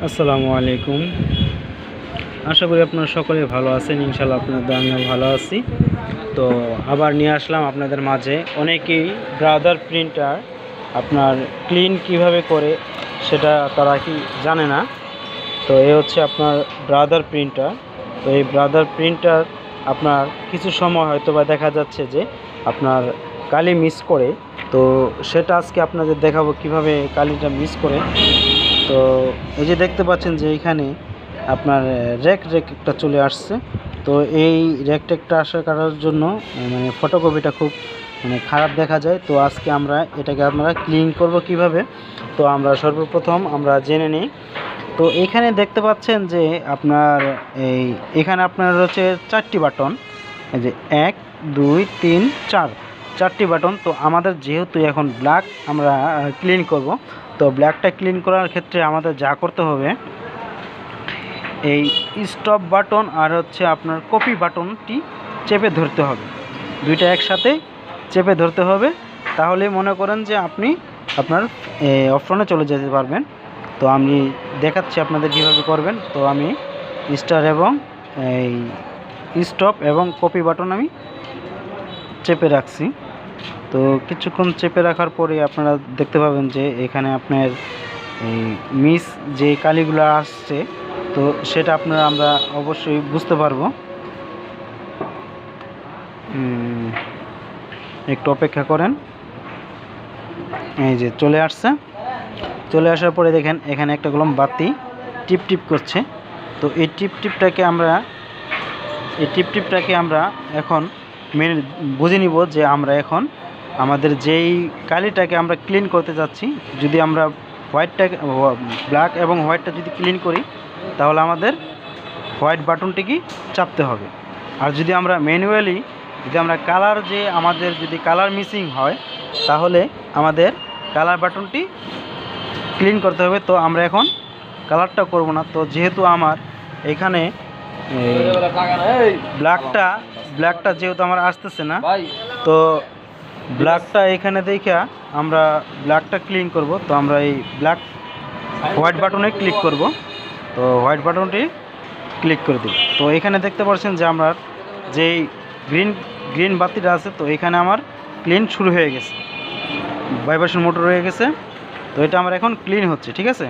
আসসালামু আলাইকুম। আশা করি আপনারা সকলে ভালো আছেন। ইনশাআল্লাহ আপনাদের আমিও ভালো আছি। তো আবার নিয়ে আসলাম আপনাদের মাঝে অনেকেই ব্রাদার প্রিন্টার আপনার ক্লিন কিভাবে করে সেটা তারা কি জানে না। তো এই হচ্ছে আপনার ব্রাদার প্রিন্টার। তো এই ব্রাদার প্রিন্টার আপনার কিছু সময় হয়তো বা দেখা যাচ্ছে যে আপনার কালি মিস করে। তো সেটা আজকে আপনাদের দেখাবো কিভাবে কালিটা মিস করে। তো এই যে দেখতে পাচ্ছেন যে এইখানে আপনার রেক একটা চলে আসছে। তো এই রেকটেকটা করার জন্য মানে ফটোকপিটা খুব খারাপ দেখা যায়। তো আজকে আমরা এটাকে আমরা ক্লিন করব কিভাবে, তো আমরা সর্বপ্রথম আমরা জেনে নিই। তো এখানে দেখতে পাচ্ছেন যে আপনার এখানে আপনার রয়েছে 4টি বাটন। এই যে 1 2 3 4 4টি বাটন। তো আমাদের যেহেতু এখন ব্ল্যাক আমরা ক্লিন করব, তো ব্ল্যাকটা ক্লিন করার ক্ষেত্রে আমাদের যা করতে হবে, এই স্টপ বাটন আর হচ্ছে আপনার কপি বাটনটি চেপে ধরতে হবে। দুইটা একসাথে চেপে ধরতে হবে, তাহলে মনে করেন যে আপনি আপনার অপশনে চলে যেতে পারবেন। তো আমি দেখাচ্ছি আপনাদের কীভাবে করবেন। তো আমি স্টার এবং এই স্টপ এবং কপি বাটন আমি চেপে রাখছি। তো কিছুক্ষণ চেপে রাখার পরে আপনারা দেখতে পাবেন যে এখানে আপনার এই মিস যে কালিগুলো আসছে, তো সেটা আমরা অবশ্যই বুঝতে পারবো। একটু অপেক্ষা করেন। এই যে চলে আসছে। চলে আসার পরে দেখেন এখানে একটা কলম বাতি টিপ টিপ করছে। তো এই টিপটিপটাকে আমরা এখন মেনে বুঝে নিব যে আমরা এখন আমাদের যেই কালিটাকে আমরা ক্লিন করতে যাচ্ছি, যদি আমরা ব্ল্যাক এবং হোয়াইটটা যদি ক্লিন করি, তাহলে আমাদের হোয়াইট বাটনটিকে চাপতে হবে। আর যদি আমরা ম্যানুয়ালি যদি আমরা আমাদের যদি কালার মিসিং হয়, তাহলে আমাদের কালার বাটনটি ক্লিন করতে হবে। তো আমরা এখন কালারটা করব না। তো যেহেতু আমার এখানে ব্ল্যাকটা যেহেতু আমার আসতেছে না, তো ব্ল্যাকটা এখানে দেখা আমরা ব্ল্যাকটা ক্লিন করব। তো আমরা এই হোয়াইট বাটনে ক্লিক করব। তো হোয়াইট বাটনটি ক্লিক করে দিই। তো এখানে দেখতে পাচ্ছেন যে আমার যেই গ্রিন বাতিটা আছে, তো এখানে আমার ক্লিন শুরু হয়ে গেছে, ভাইব্রেশন মোটর হয়ে গেছে। তো এটা আমার এখন ক্লিন হচ্ছে, ঠিক আছে।